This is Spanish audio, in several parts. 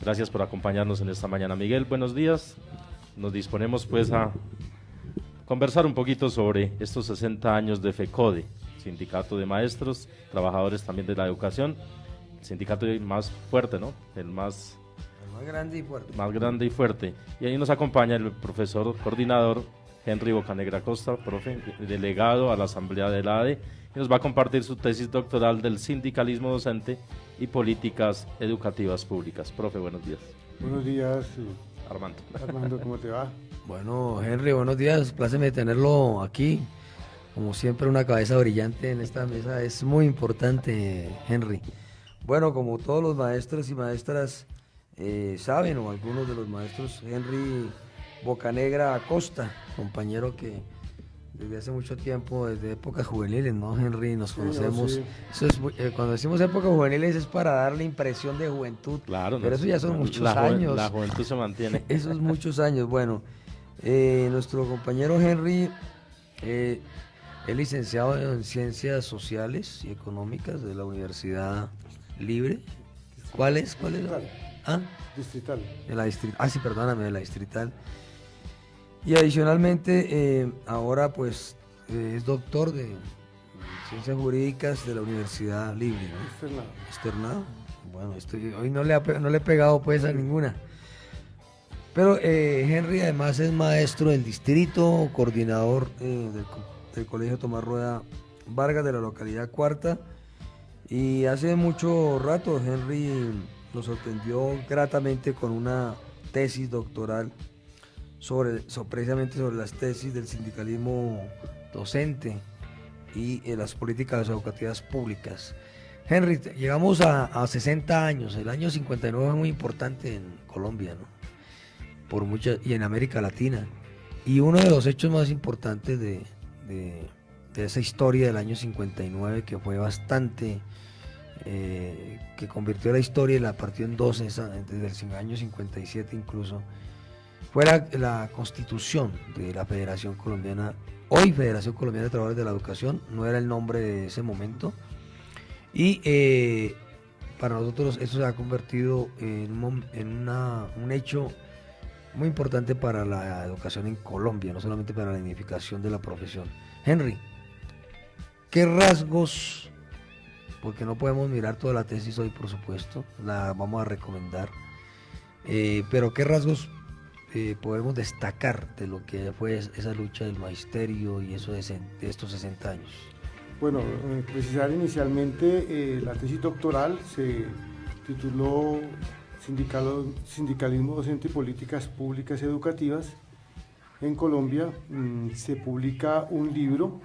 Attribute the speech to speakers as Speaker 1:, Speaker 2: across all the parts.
Speaker 1: Gracias por acompañarnos en esta mañana. Miguel, buenos días. Nos disponemos pues a conversar un poquito sobre estos 60 años de FECODE, Sindicato de Maestros, Trabajadores también de la Educación, el sindicato más fuerte, ¿no? El más
Speaker 2: grande y fuerte.
Speaker 1: Más grande y fuerte. Y ahí nos acompaña el profesor coordinador Henry Bocanegra Costa, profe, delegado a la Asamblea de la ADE, y nos va a compartir su tesis doctoral del sindicalismo docente y políticas educativas públicas. Profe, buenos días.
Speaker 3: Buenos días,
Speaker 1: Armando.
Speaker 3: Armando, ¿cómo te va?
Speaker 2: Bueno, Henry, buenos días, pláceme tenerlo aquí. Como siempre, una cabeza brillante en esta mesa es muy importante, Henry. Bueno, como todos los maestros y maestras saben, o algunos de los maestros, Henry Bocanegra Acosta, compañero que desde hace mucho tiempo, desde épocas juveniles, ¿no, Henry? Nos conocemos.
Speaker 3: Sí.
Speaker 2: Eso es, cuando decimos épocas juveniles es para darle impresión de juventud.
Speaker 1: Claro,
Speaker 2: pero eso ya son muchos
Speaker 1: años.
Speaker 2: años.
Speaker 1: La juventud se mantiene.
Speaker 2: Esos muchos años. Bueno, nuestro compañero Henry es licenciado en Ciencias Sociales y Económicas de la Universidad Libre. ¿Cuál es?
Speaker 3: Distrital.
Speaker 2: ¿Ah?
Speaker 3: Distrital.
Speaker 2: De la Distrital. Sí, perdóname, de la Distrital. Y adicionalmente, ahora pues es doctor de Ciencias Jurídicas de la Universidad Libre, ¿no? Externado. Bueno, hoy no le he pegado pues a ninguna. Pero Henry además es maestro del distrito, coordinador del Colegio Tomás Rueda Vargas de la localidad Cuarta. Y hace mucho rato Henry nos sorprendió gratamente con una tesis doctoral precisamente sobre las tesis del sindicalismo docente y las políticas educativas públicas. Henry, llegamos a 60 años, el año 59 es muy importante en Colombia, ¿no? Y en América Latina. Y uno de los hechos más importantes de esa historia del año 59, que fue bastante, que convirtió la historia y la partió en dos, desde el año 57 incluso, fue la constitución de la Federación Colombiana, hoy Federación Colombiana de Trabajadores de la Educación, no era el nombre de ese momento, y para nosotros eso se ha convertido en un hecho muy importante para la educación en Colombia, no solamente para la dignificación de la profesión. Henry, ¿qué rasgos, porque no podemos mirar toda la tesis hoy, por supuesto, la vamos a recomendar, pero qué rasgos podemos destacar de lo que fue esa lucha del magisterio y eso de estos 60 años?
Speaker 3: Bueno, precisar inicialmente la tesis doctoral se tituló Sindicalismo Docente y Políticas Públicas Educativas. En Colombia se publica un libro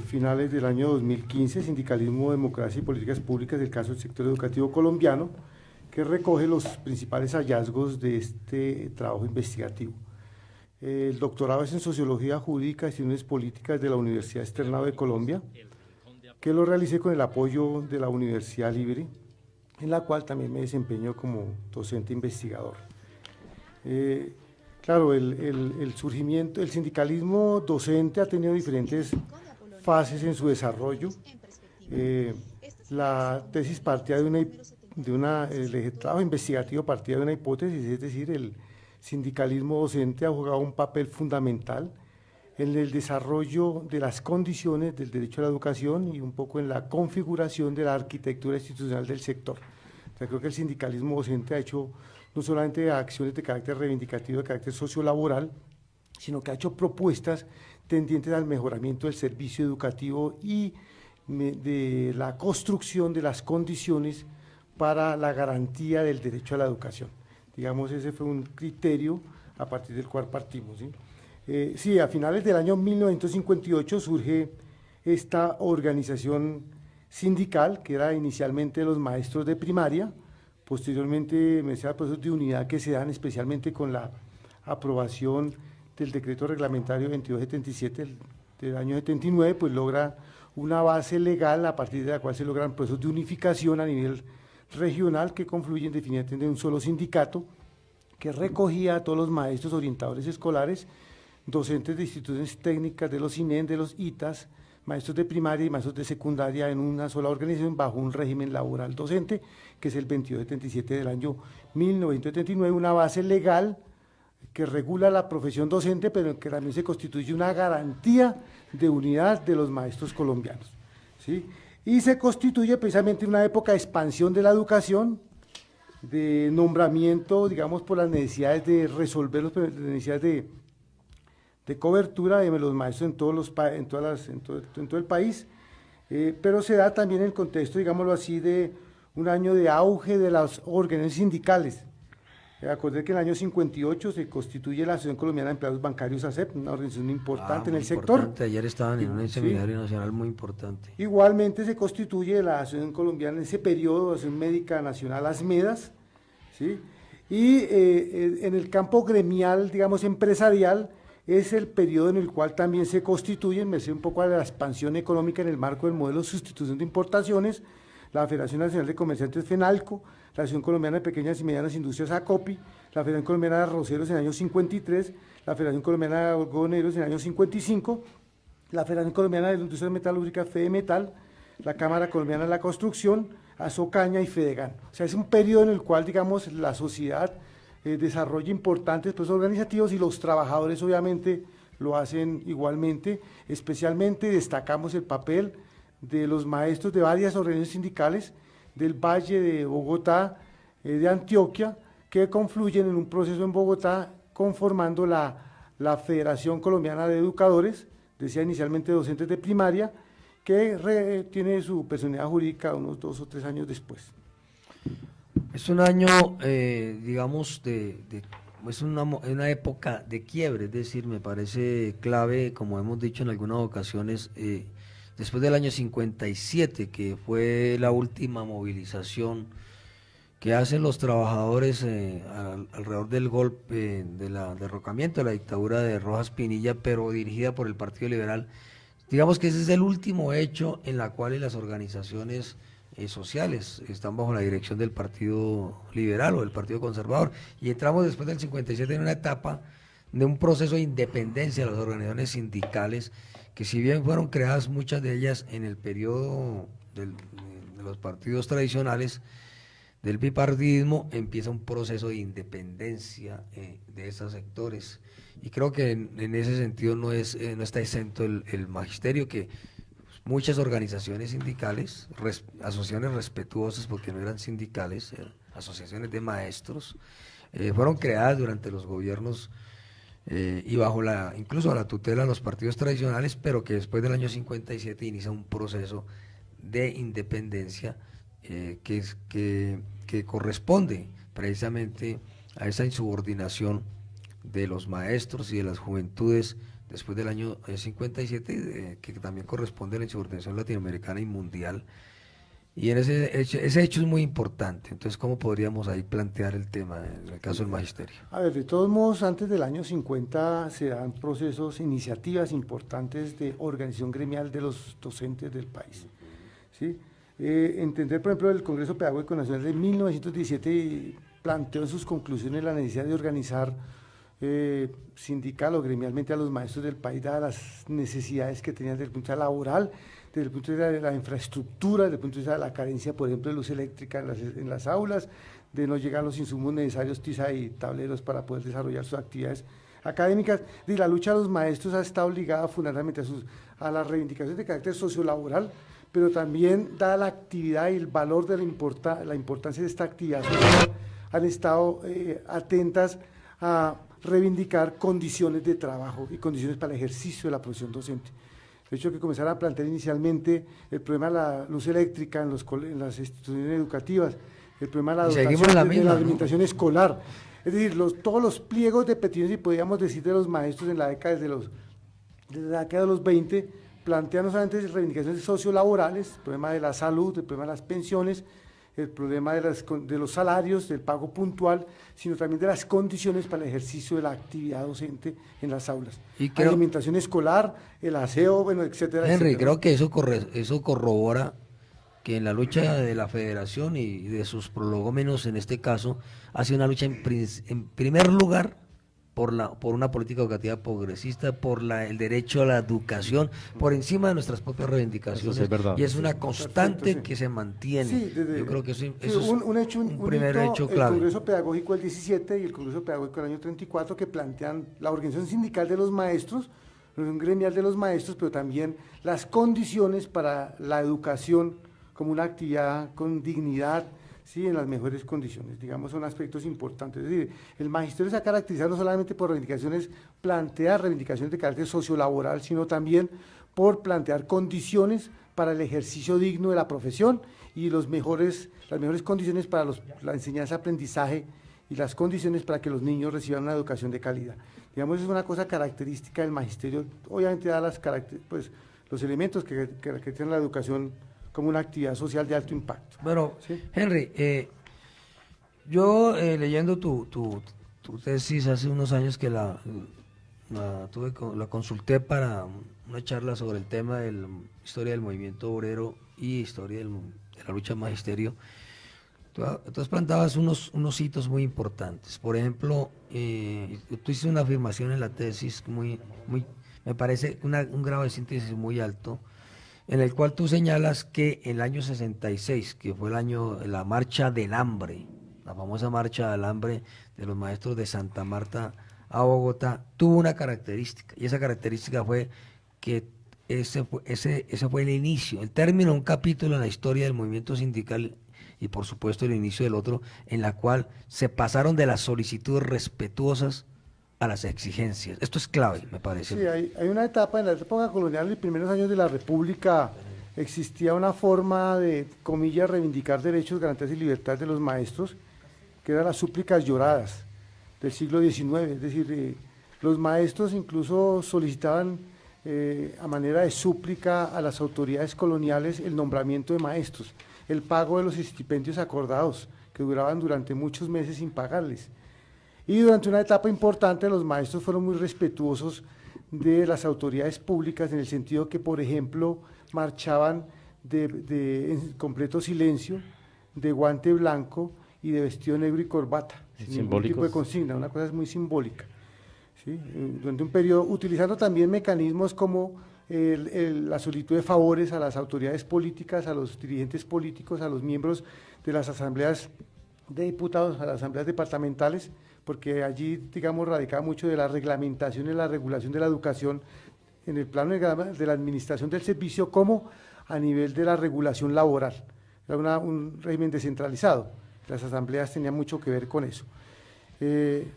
Speaker 3: finales del año 2015, Sindicalismo, Democracia y Políticas Públicas del caso del sector educativo colombiano, que recoge los principales hallazgos de este trabajo investigativo. El doctorado es en Sociología Jurídica y Estudios Políticas de la Universidad Externado de Colombia, que lo realicé con el apoyo de la Universidad Libre, en la cual también me desempeño como docente investigador. Claro, el surgimiento, el sindicalismo docente ha tenido diferentes fases en su desarrollo. La tesis partía el trabajo investigativo partía de una hipótesis, es decir, el sindicalismo docente ha jugado un papel fundamental en el desarrollo de las condiciones del derecho a la educación y un poco en la configuración de la arquitectura institucional del sector. O sea, creo que el sindicalismo docente ha hecho no solamente acciones de carácter reivindicativo, de carácter sociolaboral, sino que ha hecho propuestas tendientes al mejoramiento del servicio educativo y de la construcción de las condiciones para la garantía del derecho a la educación. Digamos, ese fue un criterio a partir del cual partimos, ¿sí? Sí, a finales del año 1958 surge esta organización sindical, que era inicialmente los maestros de primaria, posteriormente me decía procesos de unidad que se dan especialmente con la aprobación del decreto reglamentario 2277 del año 79, pues logra una base legal a partir de la cual se logran procesos de unificación a nivel regional que confluyen definitivamente en un solo sindicato que recogía a todos los maestros orientadores escolares, docentes de instituciones técnicas, de los INEN, de los ITAS, maestros de primaria y maestros de secundaria en una sola organización bajo un régimen laboral docente, que es el 2277 del año 1979, una base legal que regula la profesión docente, pero que también se constituye una garantía de unidad de los maestros colombianos, ¿sí? Y se constituye precisamente una época de expansión de la educación, de nombramiento, digamos, por las necesidades de resolver las necesidades de cobertura de los maestros en todo el país, pero se da también en el contexto, digámoslo así, de un año de auge de las organizaciones sindicales. Acordé que en el año 58 se constituye la Asociación Colombiana de Empleados Bancarios, ASEP, una organización importante en el sector.
Speaker 2: Ayer estaban en un seminario nacional muy importante.
Speaker 3: Igualmente se constituye la Asociación Colombiana en ese periodo, la Asociación Médica Nacional ASMEDAS, ¿sí? Y en el campo gremial, digamos, empresarial, es el periodo en el cual también se constituye, me sé un poco a la expansión económica en el marco del modelo de sustitución de importaciones, la Federación Nacional de Comerciantes FENALCO, la Asociación Colombiana de Pequeñas y Medianas Industrias ACOPI, la Federación Colombiana de Arroceros en el año 53, la Federación Colombiana de Algodoneros en el año 55, la Federación Colombiana de Industrias Metalúrgicas FEDEMETAL, la Cámara Colombiana de la Construcción, Asocaña y Fedegan. O sea, es un periodo en el cual, digamos, la sociedad desarrolla importantes procesos organizativos y los trabajadores obviamente lo hacen igualmente. Especialmente destacamos el papel de los maestros de varias organizaciones sindicales del Valle de Bogotá, de Antioquia, que confluyen en un proceso en Bogotá conformando la Federación Colombiana de Educadores, decía inicialmente docentes de primaria, que tiene su personalidad jurídica unos 2 o 3 años después.
Speaker 2: Es un año, digamos, es una época de quiebre, es decir, me parece clave, como hemos dicho en algunas ocasiones, después del año 57, que fue la última movilización que hacen los trabajadores alrededor del golpe, del derrocamiento de la dictadura de Rojas Pinilla, pero dirigida por el Partido Liberal. Digamos que ese es el último hecho en la cual las organizaciones sociales están bajo la dirección del Partido Liberal o del Partido Conservador, y entramos después del 57 en una etapa de un proceso de independencia de las organizaciones sindicales, que si bien fueron creadas muchas de ellas en el periodo de los partidos tradicionales del bipartidismo, empieza un proceso de independencia de esos sectores, y creo que en ese sentido no está exento el magisterio, que muchas organizaciones sindicales, asociaciones respetuosas porque no eran sindicales, asociaciones de maestros, fueron creadas durante los gobiernos y incluso a la tutela de los partidos tradicionales, pero que después del año 57 inicia un proceso de independencia que corresponde precisamente a esa insubordinación de los maestros y de las juventudes después del año 57, que también corresponde a la insubordinación latinoamericana y mundial. Y en ese hecho es muy importante. Entonces, ¿cómo podríamos ahí plantear el tema en el caso del magisterio?
Speaker 3: A ver, de todos modos, antes del año 50 se dan procesos, iniciativas importantes de organización gremial de los docentes del país, ¿sí? Entender, por ejemplo, el Congreso Pedagógico Nacional de 1917 planteó en sus conclusiones la necesidad de organizar sindical o gremialmente a los maestros del país, dadas las necesidades que tenían desde el punto de vista laboral, desde el punto de vista de la infraestructura, desde el punto de vista de la carencia, por ejemplo, de luz eléctrica en las aulas, de no llegar los insumos necesarios, tiza y tableros para poder desarrollar sus actividades académicas. Y la lucha de los maestros ha estado ligada fundamentalmente a las reivindicaciones de carácter sociolaboral, pero también, dada la actividad y el valor de la importancia de esta actividad social, han estado atentas a reivindicar condiciones de trabajo y condiciones para el ejercicio de la profesión docente. De hecho, que comenzaron a plantear inicialmente el problema de la luz eléctrica en las instituciones educativas, el problema de la dotación de la alimentación escolar, es decir, todos los pliegos de peticiones, y podríamos decir, de los maestros en la década de los 20, plantean no solamente reivindicaciones sociolaborales, el problema de la salud, el problema de las pensiones, el problema de los salarios, del pago puntual, sino también de las condiciones para el ejercicio de la actividad docente en las aulas. Alimentación escolar, el aseo, bueno, etcétera.
Speaker 2: Henry, creo que eso corrobora que en la lucha de la federación y de sus prologómenos en este caso, ha sido una lucha en primer lugar por una política educativa progresista, el derecho a la educación, por encima de nuestras propias reivindicaciones.
Speaker 1: Eso sí es verdad.
Speaker 2: Y es una constante
Speaker 3: Perfecto, sí.
Speaker 2: que se mantiene.
Speaker 3: Sí,
Speaker 2: Yo creo que eso
Speaker 3: sí,
Speaker 2: es un primer
Speaker 3: hito,
Speaker 2: hecho clave.
Speaker 3: El Congreso Pedagógico del 17 y el Congreso Pedagógico del año 34 que plantean la organización sindical de los maestros, la organización gremial de los maestros, pero también las condiciones para la educación como una actividad con dignidad, sí, en las mejores condiciones, digamos, son aspectos importantes. Es decir, el magisterio se ha caracterizado no solamente por plantear reivindicaciones de carácter sociolaboral, sino también por plantear condiciones para el ejercicio digno de la profesión y las mejores condiciones para la enseñanza-aprendizaje y las condiciones para que los niños reciban una educación de calidad. Digamos, es una cosa característica del magisterio, obviamente da los elementos que tiene la educación como una actividad social de alto impacto.
Speaker 2: Bueno,
Speaker 3: ¿Sí?
Speaker 2: Henry, yo leyendo tu tesis hace unos años que la consulté para una charla sobre el tema de la historia del movimiento obrero y historia de la lucha magisterio, tú plantabas unos hitos muy importantes. Por ejemplo, tú hiciste una afirmación en la tesis me parece un grado de síntesis muy alto, en el cual tú señalas que el año 66, que fue el año de la marcha del hambre, la famosa marcha del hambre de los maestros de Santa Marta a Bogotá, tuvo una característica, y esa característica fue que ese fue el inicio, el término de un capítulo en la historia del movimiento sindical y por supuesto el inicio del otro, en la cual se pasaron de las solicitudes respetuosas a las exigencias. Esto es clave, me parece.
Speaker 3: Sí, hay una etapa, en la época colonial, en los primeros años de la República, existía una forma de, comillas, reivindicar derechos, garantías y libertades de los maestros, que eran las súplicas lloradas del siglo XIX, es decir, los maestros incluso solicitaban a manera de súplica a las autoridades coloniales el nombramiento de maestros, el pago de los estipendios acordados, que duraban durante muchos meses sin pagarles. Y durante una etapa importante los maestros fueron muy respetuosos de las autoridades públicas en el sentido que, por ejemplo, marchaban en completo silencio, de guante blanco y de vestido negro y corbata, sin ningún tipo de consigna, una cosa muy simbólica. ¿Sí? Durante un periodo, utilizando también mecanismos como la solicitud de favores a las autoridades políticas, a los dirigentes políticos, a los miembros de las asambleas de diputados, a las asambleas departamentales, porque allí, digamos, radicaba mucho de la reglamentación y la regulación de la educación en el plano de la administración del servicio como a nivel de la regulación laboral. Era un régimen descentralizado, las asambleas tenían mucho que ver con eso.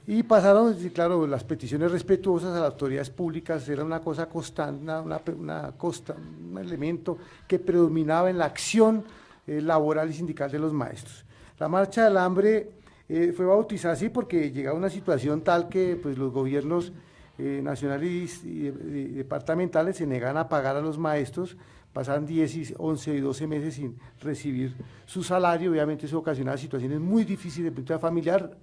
Speaker 3: Y pasaron, claro, las peticiones respetuosas a las autoridades públicas, era una cosa constante, un elemento que predominaba en la acción laboral y sindical de los maestros. La marcha del hambre fue bautizada así porque llegaba una situación tal que pues, los gobiernos nacionales y departamentales se negaban a pagar a los maestros, pasaban 10, 11 y 12 meses sin recibir su salario, obviamente eso ocasionaba situaciones muy difíciles de punto de vista familiar,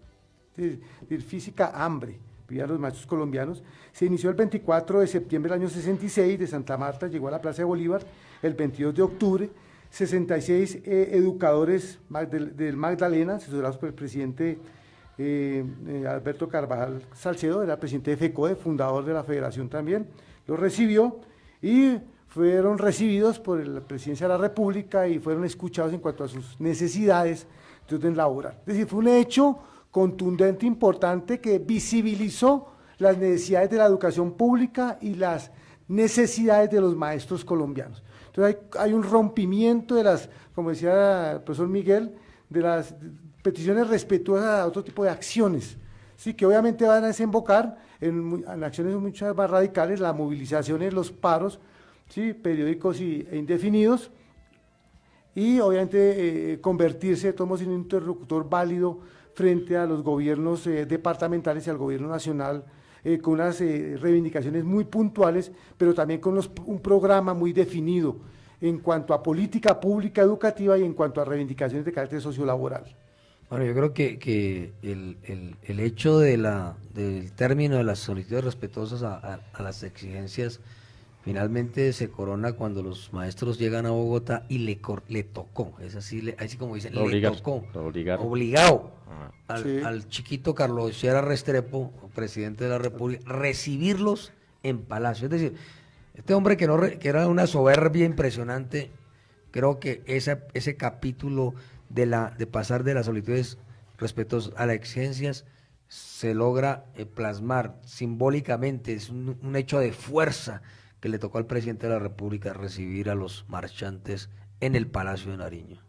Speaker 3: de física hambre, vivían los maestros colombianos. Se inició el 24 de septiembre del año 66, de Santa Marta, llegó a la Plaza de Bolívar el 22 de octubre, 66 educadores del Magdalena, asesorados por el presidente Alberto Carvajal Salcedo, era presidente de FECODE, fundador de la federación también, los recibió y fueron recibidos por la presidencia de la República y fueron escuchados en cuanto a sus necesidades de orden laboral. Es decir, fue un hecho contundente, importante, que visibilizó las necesidades de la educación pública y las necesidades de los maestros colombianos. Entonces hay un rompimiento de las, como decía el profesor Miguel, de las peticiones respetuosas a otro tipo de acciones, sí, que obviamente van a desembocar en acciones muchas más radicales, la movilización, los paros, sí, periódicos e indefinidos, y obviamente convertirse de todos modos en un interlocutor válido frente a los gobiernos departamentales y al gobierno nacional, con unas reivindicaciones muy puntuales, pero también con un programa muy definido en cuanto a política pública educativa y en cuanto a reivindicaciones de carácter sociolaboral.
Speaker 2: Bueno, yo creo que el hecho del término de las solicitudes respetuosas a las exigencias finalmente se corona cuando los maestros llegan a Bogotá y le tocó, es así, así como dicen, le tocó, obligado al chiquito Carlos Sierra Restrepo, presidente de la República, recibirlos en Palacio. Es decir, este hombre que era una soberbia impresionante, creo que ese capítulo de pasar de las solitudes respecto a las exigencias se logra plasmar simbólicamente, es un hecho de fuerza que le tocó al presidente de la República recibir a los marchantes en el Palacio de Nariño.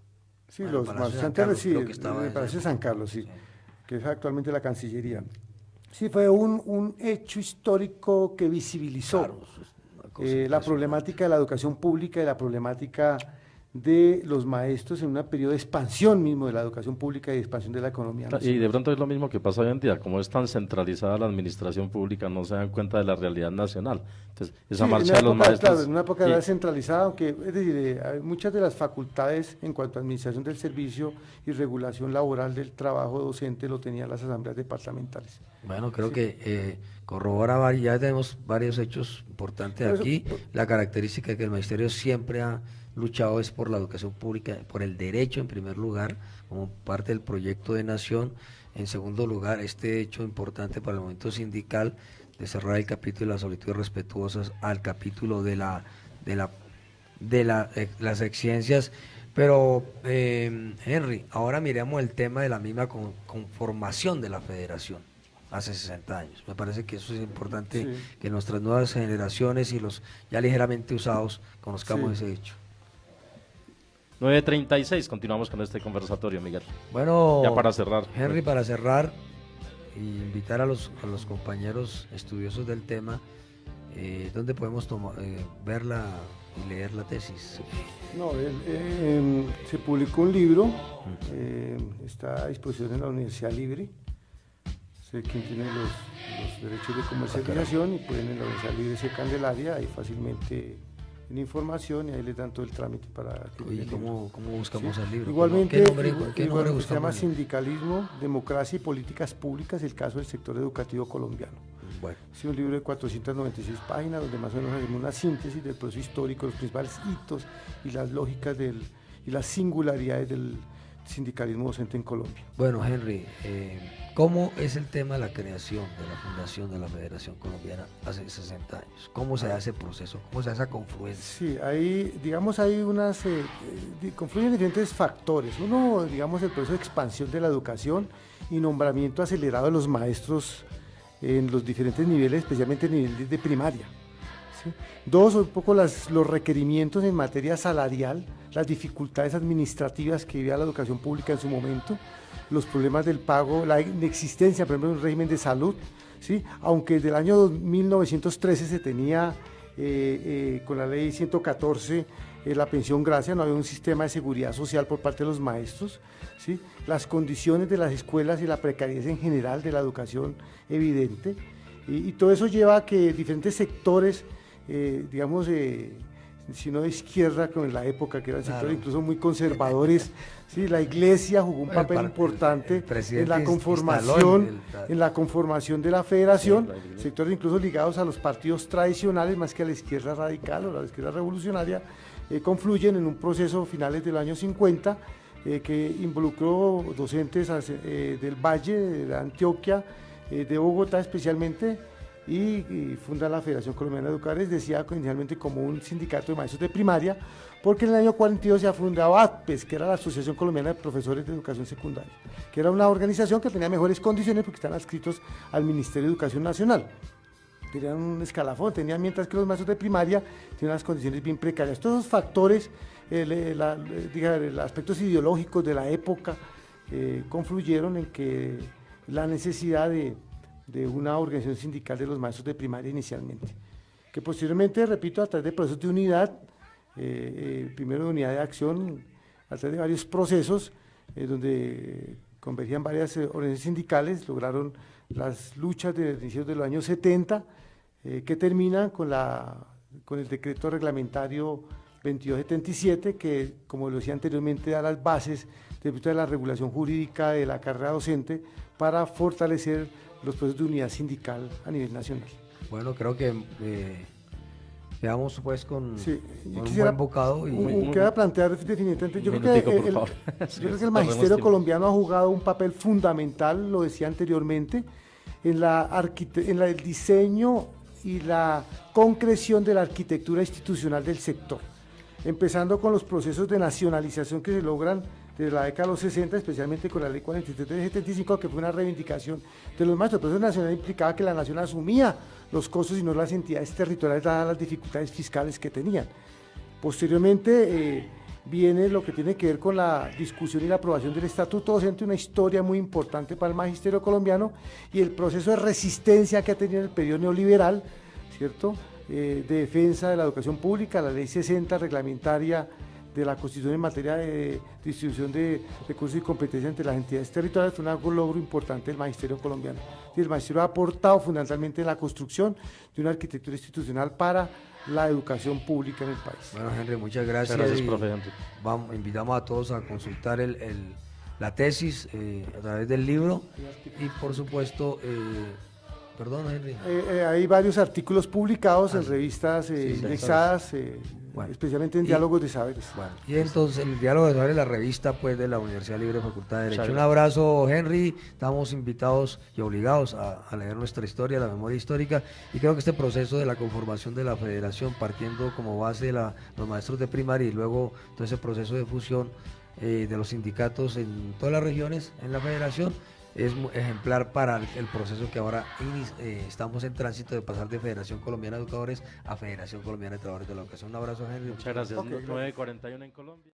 Speaker 3: Sí, bueno, los marchantes en el Palacio de San Carlos, sí, que es actualmente la Cancillería. Sí, fue un hecho histórico que visibilizó la problemática de la educación pública y la problemática de los maestros en un periodo de expansión mismo de la educación pública y de expansión de la economía nacional.
Speaker 1: Y de pronto es lo mismo que pasa hoy en día, como es tan centralizada la administración pública, no se dan cuenta de la realidad nacional. Entonces, esa marcha de los maestros...
Speaker 3: Claro, en una época era centralizada, aunque es decir, muchas de las facultades en cuanto a administración del servicio y regulación laboral del trabajo docente lo tenían las asambleas departamentales.
Speaker 2: Bueno, creo que corrobora, ya tenemos varios hechos importantes aquí. La característica que el magisterio siempre ha luchado es por la educación pública, por el derecho en primer lugar, como parte del proyecto de nación. En segundo lugar, este hecho importante para el movimiento sindical de cerrar el capítulo de las solicitudes respetuosas al capítulo de las exigencias. Pero, Henry, ahora miremos el tema de la misma conformación de la federación hace 60 años. Me parece que eso es importante, que nuestras nuevas generaciones y los ya ligeramente usados conozcamos ese hecho.
Speaker 1: 9:36, continuamos con este conversatorio, Miguel.
Speaker 2: Bueno,
Speaker 1: ya para cerrar,
Speaker 2: Henry, para cerrar, invitar a los compañeros estudiosos del tema, ¿dónde podemos verla y leer la tesis?
Speaker 3: No, se publicó un libro, está a disposición en la Universidad Libre. Sé quién tiene los derechos de comercialización y pueden en la Universidad Libre de Candelaria, ahí fácilmente en información y ahí les dan todo el trámite para...
Speaker 2: ¿Y cómo buscamos el libro?
Speaker 3: Igualmente,
Speaker 2: ¿Qué nombre
Speaker 3: se llama Sindicalismo, Democracia y Políticas Públicas, el caso del sector educativo colombiano.
Speaker 2: Bueno.
Speaker 3: Es un libro de 496 páginas donde más o menos hacemos una síntesis del proceso histórico, los principales hitos y las lógicas y las singularidades del sindicalismo docente en Colombia.
Speaker 2: Bueno, Henry, ¿cómo es el tema de la creación de la fundación de la Federación Colombiana hace 60 años? ¿Cómo se da ese proceso? ¿Cómo se da esa confluencia?
Speaker 3: Sí, hay unas, confluyen diferentes factores. Uno, digamos, el proceso de expansión de la educación y nombramiento acelerado de los maestros en los diferentes niveles, especialmente en el nivel de primaria. ¿Sí? Dos, un poco los requerimientos en materia salarial, las dificultades administrativas que vivía la educación pública en su momento, los problemas del pago, la inexistencia, por ejemplo, de un régimen de salud, ¿sí? Aunque desde el año 1913 se tenía, con la ley 114, la pensión gracia, no había un sistema de seguridad social por parte de los maestros, ¿sí? Las condiciones de las escuelas y la precariedad en general de la educación evidente, y todo eso lleva a que diferentes sectores, digamos, si no de izquierda, como en la época, que eran sectores incluso muy conservadores, ¿sí? La Iglesia jugó un papel importante en la conformación de la federación, sectores incluso ligados a los partidos tradicionales más que a la izquierda radical o a la izquierda revolucionaria, confluyen en un proceso finales del año 50 que involucró docentes del Valle, de Antioquia, de Bogotá especialmente, y funda la Federación Colombiana de Educadores, decía inicialmente como un sindicato de maestros de primaria, porque en el año 42 se ha fundado APPES, que era la Asociación Colombiana de Profesores de Educación Secundaria, que era una organización que tenía mejores condiciones porque están adscritos al Ministerio de Educación Nacional. Tenían un escalafón, mientras que los maestros de primaria tienen unas condiciones bien precarias. Todos esos factores, los aspectos ideológicos de la época, confluyeron en que la necesidad de una organización sindical de los maestros de primaria inicialmente, que posteriormente, repito, a través de procesos de unidad, primero de unidad de acción, a través de varios procesos, donde convergían varias organizaciones sindicales, lograron las luchas de inicios de los años 70, que terminan con el decreto reglamentario 2277, que, como lo decía anteriormente, da las bases de la regulación jurídica de la carrera docente para fortalecer los procesos de unidad sindical a nivel nacional.
Speaker 2: Bueno, creo que quedamos pues con,
Speaker 3: Sí,
Speaker 2: con un
Speaker 3: quisiera-
Speaker 2: buen bocado y
Speaker 3: Queda plantear definitivamente, yo
Speaker 1: Un
Speaker 3: creo que
Speaker 1: minutico, por favor.
Speaker 3: yo creo que el
Speaker 1: Corremos
Speaker 3: magisterio
Speaker 1: tiempo.
Speaker 3: colombiano ha jugado un papel fundamental, lo decía anteriormente, en el diseño y la concreción de la arquitectura institucional del sector, empezando con los procesos de nacionalización que se logran desde la década de los 60, especialmente con la ley 43 del 75, que fue una reivindicación de los maestros. El proceso nacional implicaba que la nación asumía los costos y no las entidades territoriales, dadas las dificultades fiscales que tenían. Posteriormente viene lo que tiene que ver con la discusión y la aprobación del estatuto docente, una historia muy importante para el magisterio colombiano y el proceso de resistencia que ha tenido en el periodo neoliberal, ¿cierto? De defensa de la educación pública, la ley 60 reglamentaria de la Constitución en materia de distribución de recursos y competencias entre las entidades territoriales, fue un logro importante del magisterio colombiano. Y el magisterio ha aportado fundamentalmente en la construcción de una arquitectura institucional para la educación pública en el país.
Speaker 2: bueno, Henry, muchas gracias.
Speaker 1: Muchas gracias,
Speaker 2: y
Speaker 1: profe Henry.
Speaker 2: invitamos a todos a consultar la tesis a través del libro y por supuesto, perdón, Henry.
Speaker 3: Hay varios artículos publicados en revistas
Speaker 2: sí,
Speaker 3: indexadas,
Speaker 2: Bueno,
Speaker 3: especialmente en
Speaker 2: y-
Speaker 3: Diálogos de Saberes.
Speaker 2: Bueno, y entonces el diálogo de Saberes, la revista pues de la Universidad Libre Facultad de Derecho.
Speaker 1: Muchas
Speaker 2: Un
Speaker 1: gracias.
Speaker 2: abrazo, Henry. Estamos invitados y obligados a leer nuestra historia, la memoria histórica, y creo que este proceso de la conformación de la federación, partiendo como base de los maestros de primaria y luego todo ese proceso de fusión de los sindicatos en todas las regiones en la federación, es ejemplar para el proceso que ahora estamos en tránsito de pasar de Federación Colombiana de Educadores a Federación Colombiana de Trabajadores de la Educación. Un abrazo, Henry.
Speaker 1: Muchas gracias.
Speaker 3: Ok, gracias.
Speaker 1: 9:41 en Colombia.